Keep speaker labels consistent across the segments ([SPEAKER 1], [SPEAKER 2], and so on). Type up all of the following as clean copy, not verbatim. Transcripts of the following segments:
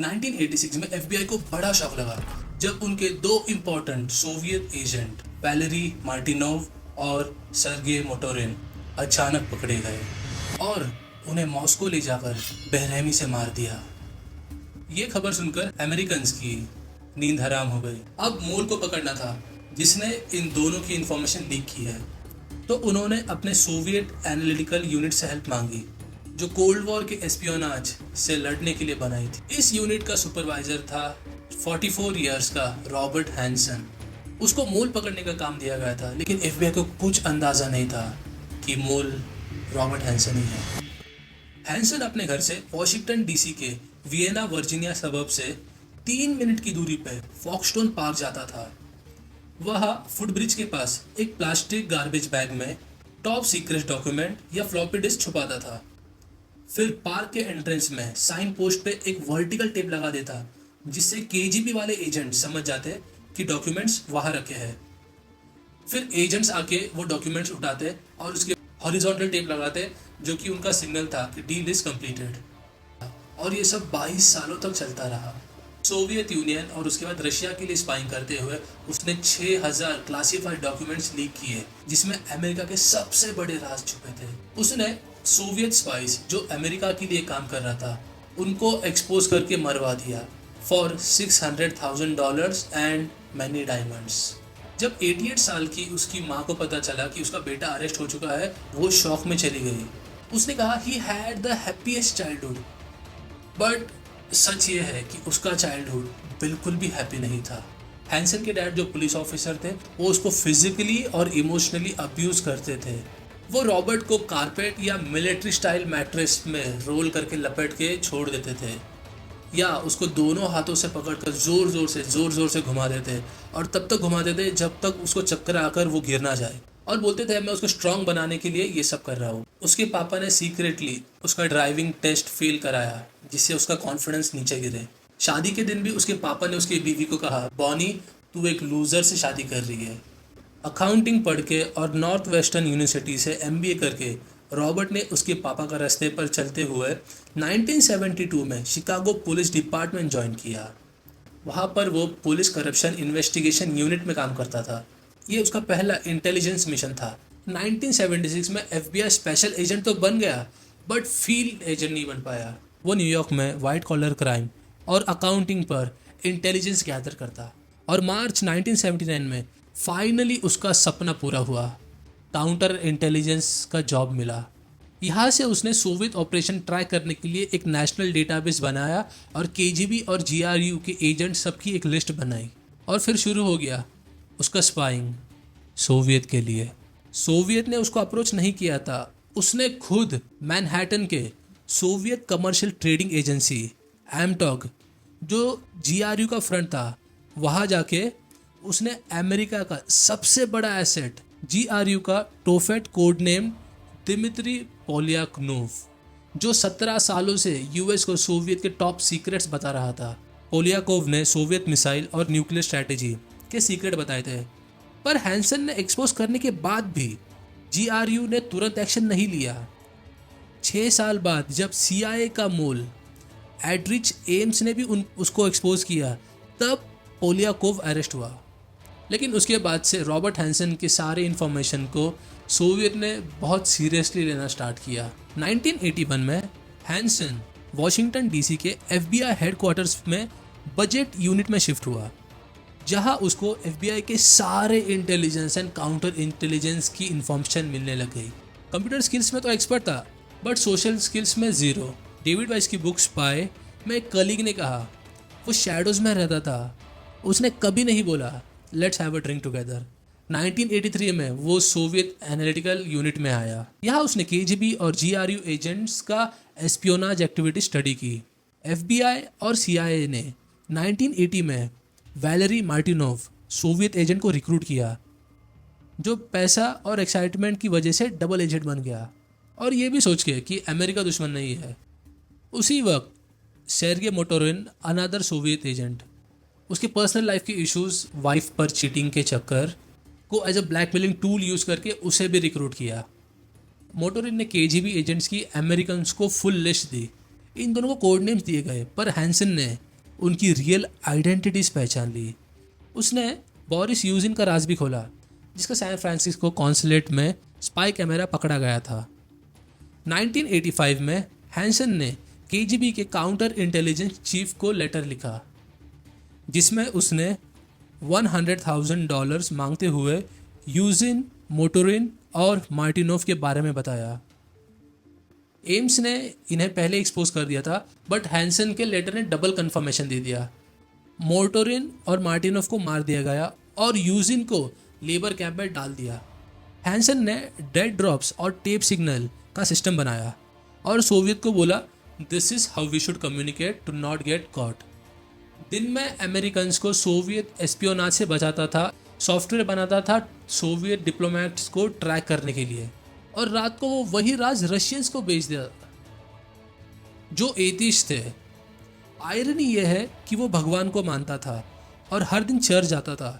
[SPEAKER 1] 1986 में एफबीआई को बड़ा शॉक लगा जब उनके दो इम्पोर्टेंट सोवियत एजेंट वैलेरी मार्टिनोव और सर्गे मोटोरिन अचानक पकड़े गए और उन्हें मॉस्को ले जाकर बेरहमी से मार दिया। ये खबर सुनकर अमेरिकन की नींद हराम हो गई। अब मोल को पकड़ना था जिसने इन दोनों की इंफॉर्मेशन लीक की है। तो उन्होंने अपने सोवियत एनालिटिकल यूनिट से हेल्प मांगी जो कोल्ड वॉर के एस्पियोनाज से लड़ने के लिए बनाई थी। इस यूनिट का सुपरवाइजर था 44 इयर्स का रॉबर्ट हैंसन। उसको मोल पकड़ने का काम दिया गया था, लेकिन एफबीआई को कुछ अंदाजा नहीं था कि मोल रॉबर्ट हैंसन ही है। हैंसन अपने घर से वॉशिंगटन डीसी के वियना वर्जीनिया सबब से 3 मिनट की दूरी पर फॉक्सटोन पार्क जाता था। वह फुटब्रिज के पास एक प्लास्टिक गार्बेज बैग में टॉप सीक्रेट डॉक्यूमेंट या फ्लॉपी डिस्क छुपाता था। फिर पार्क के एंट्रेंस में साइन पोस्ट पे एक वर्टिकल टेप लगा देता जिससे केजीबी वाले एजेंट समझ जाते कि डॉक्यूमेंट्स वहां रखे हैं। फिर एजेंट्स आके वो डॉक्यूमेंट्स उठाते और उसके हॉरिजॉन्टल टेप लगाते जो कि उनका सिग्नल था कि डील इज कंप्लीटेड। और ये सब 22 सालों तक चलता रहा। सोवियत यूनियन और उसके बाद रशिया के लिए स्पाइंग करते हुए उसने 6000 क्लासिफाइड डॉक्यूमेंट्स लीक किए जिसमें अमेरिका के सबसे बड़े राज छुपे थे। उसने सोवियत स्पाइस जो अमेरिका के लिए काम कर रहा था उनको एक्सपोज करके मरवा दिया फॉर $600,000 एंड मैनी डायमंड्स। जब 88 साल की उसकी माँ को पता चला कि उसका बेटा अरेस्ट हो चुका है, वो शॉक में चली गई। उसने कहा he had the happiest childhood, but सच ये है कि उसका चाइल्डहुड बिल्कुल भी हैप्पी नहीं था। हैंसन के डैड जो पुलिस ऑफिसर थे वो उसको फिजिकली और इमोशनली अब्यूज करते थे। वो रॉबर्ट को कारपेट या मिलिट्री स्टाइल मैट्रेस में रोल करके लपेट के छोड़ देते थे या उसको दोनों हाथों से पकड़कर जोर जोर से घुमा देते और तब तक घुमा देते जब तक उसको चक्कर आकर वो गिर ना जाए और बोलते थे मैं उसको स्ट्रांग बनाने के लिए ये सब कर रहा हूँ। उसके पापा ने सीक्रेटली उसका ड्राइविंग टेस्ट फेल कराया जिससे उसका कॉन्फिडेंस नीचे गिरे। शादी के दिन भी उसके पापा ने उसकी बीवी को कहा बॉनी तू एक लूजर से शादी कर रही है। अकाउंटिंग पढ़ के और नॉर्थ वेस्टर्न यूनिवर्सिटी से एमबीए करके रॉबर्ट ने उसके पापा का रास्ते पर चलते हुए 1972 में शिकागो पुलिस डिपार्टमेंट ज्वाइन किया। वहाँ पर वो पुलिस करप्शन इन्वेस्टिगेशन यूनिट में काम करता था। ये उसका पहला इंटेलिजेंस मिशन था। 1976 में एफबीआई स्पेशल एजेंट तो बन गया बट फील्ड एजेंट नहीं बन पाया। वो न्यूयॉर्क में वाइट कॉलर क्राइम और अकाउंटिंग पर इंटेलिजेंस गैदर करता और मार्च 1979 में फाइनली उसका सपना पूरा हुआ। काउंटर इंटेलिजेंस का जॉब मिला। यहाँ से उसने सोवियत ऑपरेशन ट्राई करने के लिए एक नेशनल डेटाबेस बनाया और केजीबी और जीआरयू के एजेंट सबकी एक लिस्ट बनाई और फिर शुरू हो गया उसका स्पाइंग सोवियत के लिए। सोवियत ने उसको अप्रोच नहीं किया था, उसने खुद मैनहट्टन के सोवियत कमर्शियल ट्रेडिंग एजेंसी एमटॉग जो जीआरयू का फ्रंट था वहाँ जाके उसने अमेरिका का सबसे बड़ा एसेट जीआरयू का टोफेट कोड नेम दिमित्री पोलियाकोव जो 17 सालों से यूएस को सोवियत के टॉप सीक्रेट्स बता रहा था। पोलियाकोव ने सोवियत मिसाइल और न्यूक्लियर स्ट्रैटेजी के सीक्रेट बताए थे, पर हैंसन ने एक्सपोज करने के बाद भी जीआरयू ने तुरंत एक्शन नहीं लिया। 6 साल बाद जब सीआईए का मोल एड्रिच एम्स ने भी उसको एक्सपोज किया तब पोलियाकोव अरेस्ट हुआ। लेकिन उसके बाद से रॉबर्ट हैंसन के सारे इन्फॉर्मेशन को सोवियत ने बहुत सीरियसली लेना स्टार्ट किया। 1981 में हैंसन वॉशिंगटन डीसी के एफबीआई हेडक्वार्टर्स में बजट यूनिट में शिफ्ट हुआ जहां उसको एफबीआई के सारे इंटेलिजेंस एंड काउंटर इंटेलिजेंस की इन्फॉर्मेशन मिलने लग गई। कंप्यूटर स्किल्स में तो एक्सपर्ट था बट सोशल स्किल्स में ज़ीरो। डेविड वाइस की बुक स्पाई में एक कलीग ने कहा वो शैडोज़ में रहता था, उसने कभी नहीं बोला let's have a drink together. 1983 में वो सोवियत एनालिटिकल यूनिट में आया। यहाँ उसने केजीबी और जीआरयू एजेंट्स का एस्पियोनाज एक्टिविटी स्टडी की। एफबीआई और सीआईए ने 1980 में वैलेरी मार्टिनोव सोवियत एजेंट को रिक्रूट किया जो पैसा और एक्साइटमेंट की वजह से डबल एजेंट बन गया और ये भी सोच के कि अमेरिका दुश्मन नहीं है। उसी वक्त Sergei Motorin another Soviet agent उसके पर्सनल लाइफ के इश्यूज वाइफ पर चीटिंग के चक्कर को as a blackmailing tool use करके उसे भी रिक्रूट किया। मोटोरिन ने केजीबी एजेंट्स की अमेरिकन्स को फुल लिस्ट दी। इन दोनों को कोड नेम्स दिए गए पर हैंसन ने उनकी रियल आइडेंटिटीज पहचान ली। उसने बोरिस यूजिन का राज भी खोला, जिसका सैन फ्रांसिस्को कॉन्सुलेट में स्पाई कैमरा पकड़ा गया था। 1985 में हैंसन ने केजीबी के काउंटर इंटेलिजेंस चीफ को लेटर लिखा, जिसमें उसने $100,000 मांगते हुए यूजिन, मोटोरिन और मार्टिनोव के बारे में बताया। एम्स ने इन्हें पहले एक्सपोज कर दिया था, बट हैंसन के लेटर ने डबल कंफर्मेशन दे दिया। मोटोरिन और मार्टिनोव को मार दिया गया और यूजिन को लेबर कैंप में डाल दिया। हैंसन ने डेड ड्रॉप्स और टेप सिग्नल का सिस्टम बनाया और सोवियत को बोला, this is how we should communicate to not get caught. दिन में अमेरिकन्स को सोवियत एस्पियोनाज से बचाता था, सॉफ्टवेयर बनाता था सोवियत डिप्लोमेट्स को ट्रैक करने के लिए, और रात को वो वही राज रशियंस को बेच दिया जो एथिस्ट थे। आयरनी यह है कि वो भगवान को मानता था और हर दिन चर्च जाता था।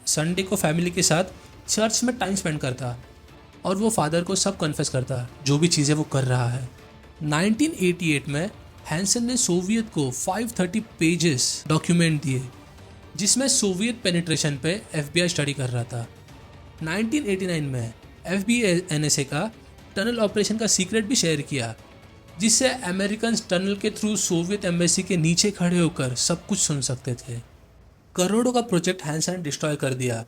[SPEAKER 1] संडे को फैमिली के साथ चर्च में टाइम स्पेंड करता और वो फादर को सब कन्फेस करता जो भी चीज़ें वो कर रहा है। 1988 में हैंसन ने सोवियत को 530 पेजेस डॉक्यूमेंट दिए, जिसमें सोवियत पेनिट्रेशन पे FBI स्टडी कर रहा था। 1989 में FBI NSA का टनल ऑपरेशन का सीक्रेट भी शेयर किया, जिससे अमेरिकन टनल के थ्रू सोवियत एम्बेसी के नीचे खड़े होकर सब कुछ सुन सकते थे। करोड़ों का प्रोजेक्ट हैंसन डिस्ट्रॉय कर दिया।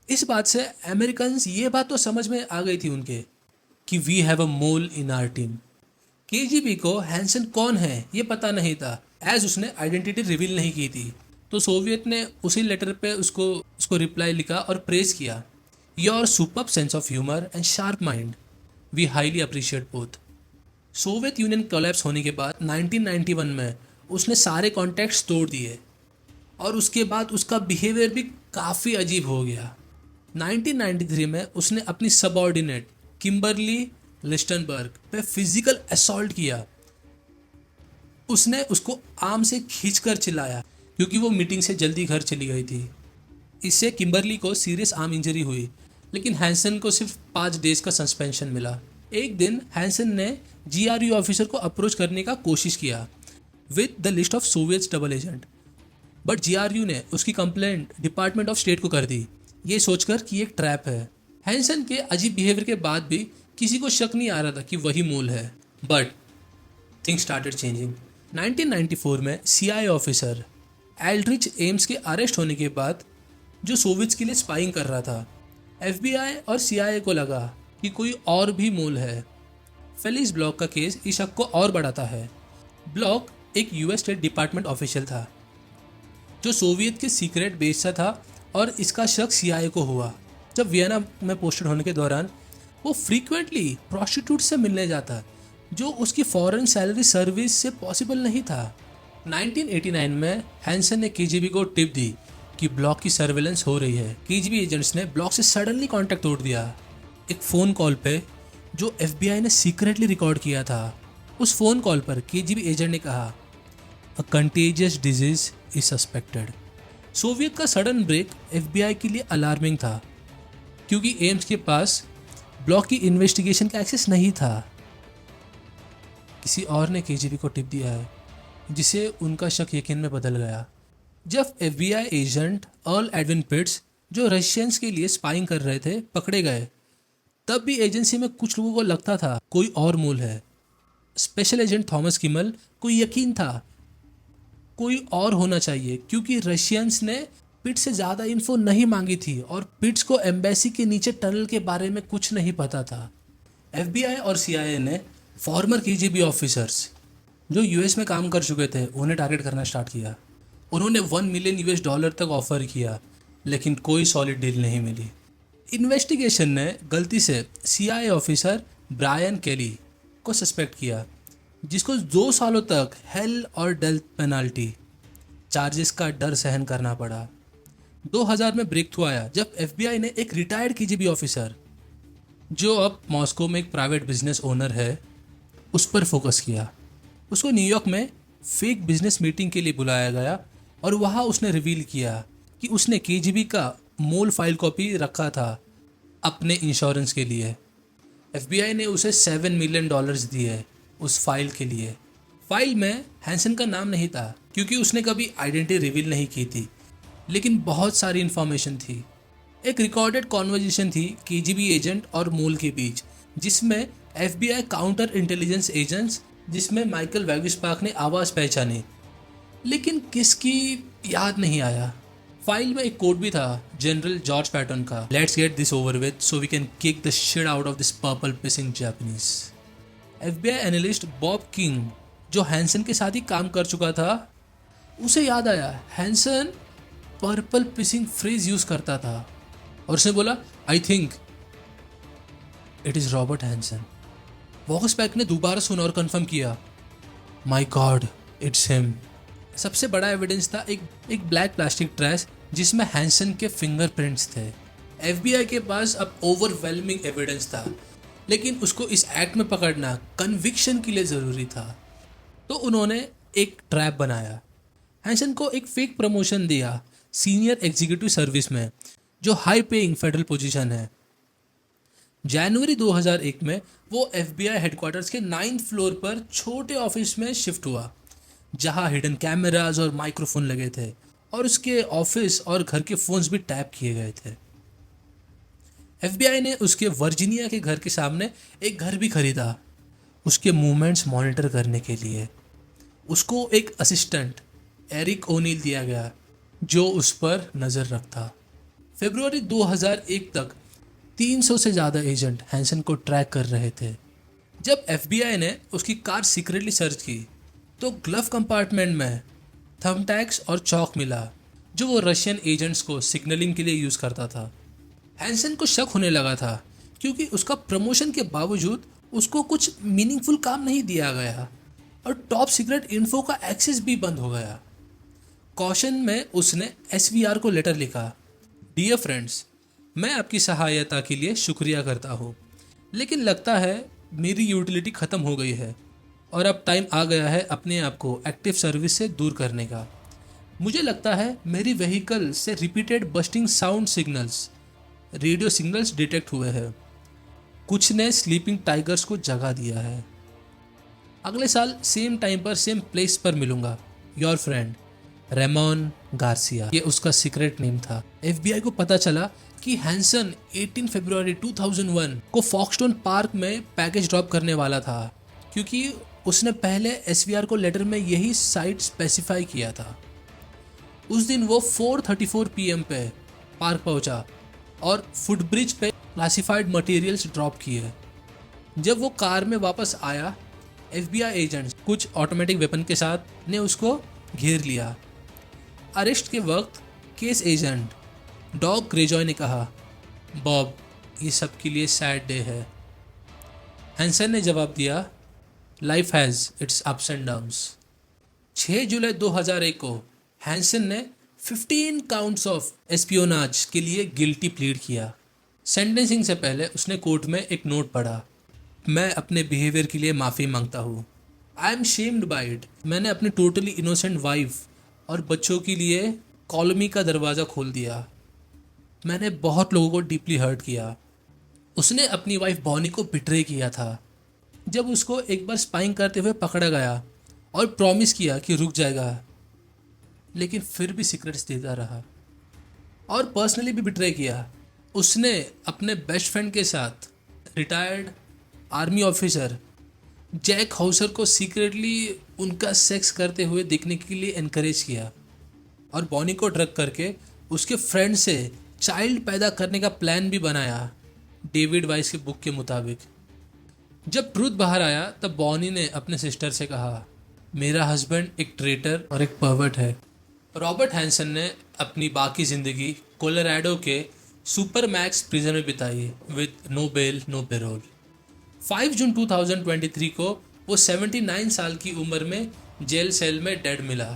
[SPEAKER 1] इस बात से अमेरिकन्स ये बात तो समझ में आ गई थी उनके कि we have a mole in our team. KGB को हैंसन कौन है ये पता नहीं था, एज उसने आइडेंटिटी रिवील नहीं की थी। तो सोवियत ने उसी लेटर पे उसको रिप्लाई लिखा और प्रेज किया, your superb sense of humour and sharp mind, we highly appreciate both. Soviet Union collapse होने के बाद 1991 में उसने सारे कॉन्टैक्ट्स तोड़ दिए और उसके बाद उसका बिहेवियर भी काफ़ी अजीब हो गया। 1993 में उसने अपनी सबऑर्डिनेट किम्बरली लिस्टनबर्ग पे फिजिकल असॉल्ट किया। उसने उसको आर्म से खींचकर चिल्लाया क्योंकि वो मीटिंग से जल्दी घर चली गई थी। इससे किम्बरली को सीरियस आर्म इंजरी हुई, लेकिन हैंसन को सिर्फ 5 डेज का सस्पेंशन मिला। एक दिन हैंसन ने GRU ऑफिसर को अप्रोच करने का कोशिश किया with the list of Soviet double agent, but GRU ने उसकी कंप्लेंट डिपार्टमेंट ऑफ स्टेट को कर दी, ये सोचकर कि एक ट्रैप है। हैंसन के अजीब बिहेवियर के बाद भी किसी को शक नहीं आ रहा था कि वही मूल है, बट थिंग्स स्टार्टेड चेंजिंग। 1994 में CIA ऑफिसर एल्ड्रिच एम्स के अरेस्ट होने के बाद, जो सोवियत के लिए स्पाइंग कर रहा था, FBI और CIA को लगा कि कोई और भी मूल है। फेलिक्स ब्लॉक का केस इस शक को और बढ़ाता है। ब्लॉक एक US स्टेट डिपार्टमेंट ऑफिशियल था जो सोवियत के सीक्रेट बेचता था, और इसका शक CIA को हुआ जब वियना में पोस्टेड होने के दौरान वो फ्रीक्वेंटली प्रोस्टिट्यूट से मिलने जाता, जो उसकी फॉरेन सैलरी सर्विस से पॉसिबल नहीं था। 1989 में हैंसन ने KGB को टिप दी कि ब्लॉक की सर्वेलेंस हो रही है। KGB एजेंट्स ने ब्लॉक से सडनली कॉन्टैक्ट तोड़ दिया। एक फ़ोन कॉल पे जो FBI ने सीक्रेटली रिकॉर्ड किया था, उस फ़ोन कॉल पर KGB एजेंट ने कहा, अ contagious disease is suspected. Soviet का सडन ब्रेक FBI के लिए अलार्मिंग था, क्योंकि एम्स के पास ब्लॉक की इन्वेस्टिगेशन का एक्सेस नहीं था। किसी और ने KGB को टिप दिया है, जिसे उनका शक यकीन में बदल गया। जब FBI एजेंट अर्ल एडविन पिट्स, जो रशियंस के लिए स्पाइंग कर रहे थे, पकड़े गए, तब भी एजेंसी में कुछ लोगों को लगता था कोई और मूल है। स्पेशल एजेंट थॉमस किमल को यकीन था कोई और होना चाहिए, क्योंकि रशियंस ने पिट्स से ज़्यादा इन्फो नहीं मांगी थी और पिट्स को एम्बेसी के नीचे टनल के बारे में कुछ नहीं पता था। FBI और CIA ने फॉर्मर KGB ऑफिसर्स जो US में काम कर चुके थे उन्हें टारगेट करना स्टार्ट किया। उन्होंने $1 मिलियन तक ऑफर किया, लेकिन कोई सॉलिड डील नहीं मिली। इन्वेस्टिगेशन ने गलती से CIA ऑफिसर ब्रायन केली को सस्पेक्ट किया, जिसको 2 सालों तक हेल और डेथ पेनाल्टी चार्जेस का डर सहन करना पड़ा। 2000 में ब्रेक थ्रू आया जब FBI ने एक रिटायर्ड KGB ऑफिसर, जो अब मॉस्को में एक प्राइवेट बिजनेस ओनर है, उस पर फोकस किया। उसको न्यूयॉर्क में फेक बिजनेस मीटिंग के लिए बुलाया गया और वहाँ उसने रिवील किया कि उसने KGB का मोल फाइल कॉपी रखा था अपने इंश्योरेंस के लिए। FBI ने उसे $7 मिलियन दिए उस फाइल के लिए। फाइल में हैंसन का नाम नहीं था क्योंकि उसने कभी आइडेंटिटी रिवील नहीं की थी, लेकिन बहुत सारी इन्फॉर्मेशन थी। एक रिकॉर्डेड कॉन्वर्जेशन थी केजीबी एजेंट और मूल के बीच, जिसमें एफबीआई काउंटर इंटेलिजेंस एजेंट्स, जिसमें माइकल वेगिसपाक ने आवाज़ पहचानी, लेकिन किसकी याद नहीं आया। फाइल में एक कोड भी था जनरल जॉर्ज पैटन का, let's get this over with so we can kick the shit out of this purple pissing Japanese. FBI analyst Bob King, जो हैंसन के साथ ही काम कर चुका था, उसे याद आया Hanson purple pissing phrase use करता था, और उसने बोला I think it is Robert Hanson. वेगिसपाक ने दोबारा सुना और कंफर्म किया, माय गॉड इट्स हिम। सबसे बड़ा एविडेंस था एक ब्लैक प्लास्टिक ट्रैश जिसमें हैंसन के फिंगरप्रिंट्स थे। एफबीआई के पास अब ओवरवेलमिंग एविडेंस था, लेकिन उसको इस एक्ट में पकड़ना कन्विक्शन के लिए ज़रूरी था। तो उन्होंने एक ट्रैप बनाया, हैंसन को एक फेक प्रमोशन दिया सीनियर एग्जीक्यूटिव सर्विस में, जो हाई पेइंग फेडरल पोजीशन है। जनवरी 2001 में वो एफबीआई हेडक्वार्टर्स के 9th फ्लोर पर छोटे ऑफिस में शिफ्ट हुआ, जहां हिडन कैमरास और माइक्रोफोन लगे थे, और उसके ऑफिस और घर के फोन्स भी टैप किए गए थे। एफबीआई ने उसके वर्जीनिया के घर के सामने एक घर भी खरीदा उसके मूवमेंट्स मॉनिटर करने के लिए। उसको एक असिस्टेंट एरिक ओनील दिया गया जो उस पर नज़र रखता। फरवरी 2001 तक 300 से ज़्यादा एजेंट हैंसन को ट्रैक कर रहे थे। जब एफबीआई ने उसकी कार सीक्रेटली सर्च की तो ग्लव कंपार्टमेंट में थंबटैक्स और चौक मिला, जो वो रशियन एजेंट्स को सिग्नलिंग के लिए यूज़ करता था। हैंसन को शक होने लगा था क्योंकि उसका प्रमोशन के बावजूद उसको कुछ मीनिंगफुल काम नहीं दिया गया और टॉप सीक्रेट इन्फो का एक्सेस भी बंद हो गया। कॉशन में उसने एसवीआर को लेटर लिखा, डियर फ्रेंड्स, मैं आपकी सहायता के लिए शुक्रिया करता हूँ, लेकिन लगता है मेरी यूटिलिटी ख़त्म हो गई है और अब टाइम आ गया है अपने आप को एक्टिव सर्विस से दूर करने का। मुझे लगता है मेरी व्हीकल से repeated busting sound signals, radio signals detect हुए हैं। कुछ ने स्लीपिंग टाइगर्स को जगा दिया है। अगले साल सेम टाइम पर सेम प्लेस पर मिलूंगा। योर फ्रेंड रेमोन गार्सिया, ये उसका सीक्रेट नेम था। एफबीआई को पता चला कि हैंसन 18 फरवरी 2001 को फॉक्सटोन पार्क में पैकेज ड्रॉप करने वाला था, क्योंकि उसने पहले एसवीआर को लेटर में यही साइट स्पेसिफाई किया था। उस दिन वो 4:34 PM पे पार्क पहुंचा और फुटब्रिज पे क्लासिफाइड मटेरियल्स ड्रॉप किए। जब वो कार में वापस आया, एफबीआई एजेंट्स कुछ ऑटोमेटिक वेपन के साथ ने उसको घेर लिया। अरेस्ट के वक्त केस एजेंट डॉग ग्रेजॉय ने कहा, बॉब, ये सबके लिए सैड डे है। हैंसन ने जवाब दिया, life has its ups and downs. 6 जुलाई 2001 को हैंसन ने 15 काउंट्स ऑफ एस्पियोनाज के लिए गिल्टी प्लीड किया। सेंटेंसिंग से पहले उसने कोर्ट में एक नोट पढ़ा, मैं अपने बिहेवियर के लिए माफ़ी मांगता हूँ। I am shamed by it. मैंने अपनी टोटली इनोसेंट वाइफ और बच्चों के लिए कॉलोनी का दरवाज़ा खोल दिया। मैंने बहुत लोगों को डीपली हर्ट किया। उसने अपनी वाइफ बॉनी को बिट्रे किया था जब उसको एक बार स्पाइंग करते हुए पकड़ा गया और प्रॉमिस किया कि रुक जाएगा, लेकिन फिर भी सीक्रेट्स देता रहा। और पर्सनली भी बिट्रे किया। उसने अपने बेस्ट फ्रेंड के साथ retired army officer Jack Houser को सीक्रेटली उनका सेक्स करते हुए देखने के लिए एनकरेज किया और बॉनी को ड्रग करके उसके फ्रेंड से चाइल्ड पैदा करने का प्लान भी बनाया, डेविड वाइस की बुक के मुताबिक। जब ट्रूथ बाहर आया तब बॉनी ने अपने सिस्टर से कहा, मेरा हस्बैंड एक ट्रेटर और एक पर्वर्ट है। रॉबर्ट हैंसन ने अपनी बाकी ज़िंदगी कोलोराडो के सुपर मैक्स प्रिजन में बिताई with no bail no parole. 5 जून 2023 को वो 79 साल की उम्र में जेल सेल में डेड मिला।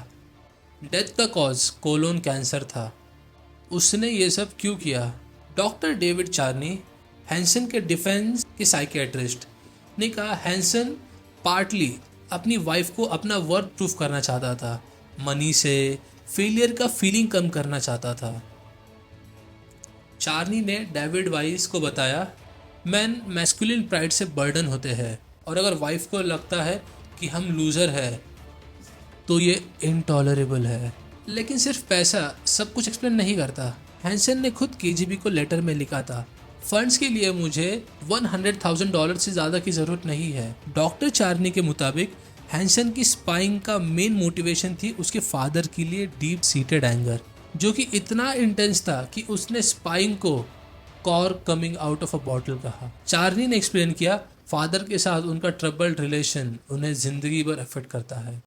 [SPEAKER 1] डेथ का कॉज कोलोन कैंसर था। उसने ये सब क्यों किया? डॉक्टर डेविड चार्नी, हैंसन के डिफेंस के साइकियाट्रिस्ट, ने कहा हैंसन पार्टली अपनी वाइफ को अपना वर्थ प्रूफ करना चाहता था, मनी से फेलियर का फीलिंग कम करना चाहता था। चार्नी ने डेविड वाइस को बताया, मैन मैस्कुलिन प्राइड से बर्डन होते हैं और अगर वाइफ को लगता है कि हम लूज़र है तो ये इनटॉलरेबल है। लेकिन सिर्फ पैसा सब कुछ एक्सप्लेन नहीं करता। हैंसन ने खुद केजीबी को लेटर में लिखा था, फंड्स के लिए मुझे $100,000 से ज़्यादा की ज़रूरत नहीं है। डॉक्टर चार्नी के मुताबिक हैंसन की स्पाइंग का मेन मोटिवेशन थी उसके फादर के लिए डीप सीटेड एंगर, जो कि इतना इंटेंस था कि उसने स्पाइंग को cork coming out of a bottle कहा। चार्नी ने एक्सप्लेन किया, फादर के साथ उनका ट्रबल्ड रिलेशन उन्हें जिंदगी भर अफेक्ट करता है।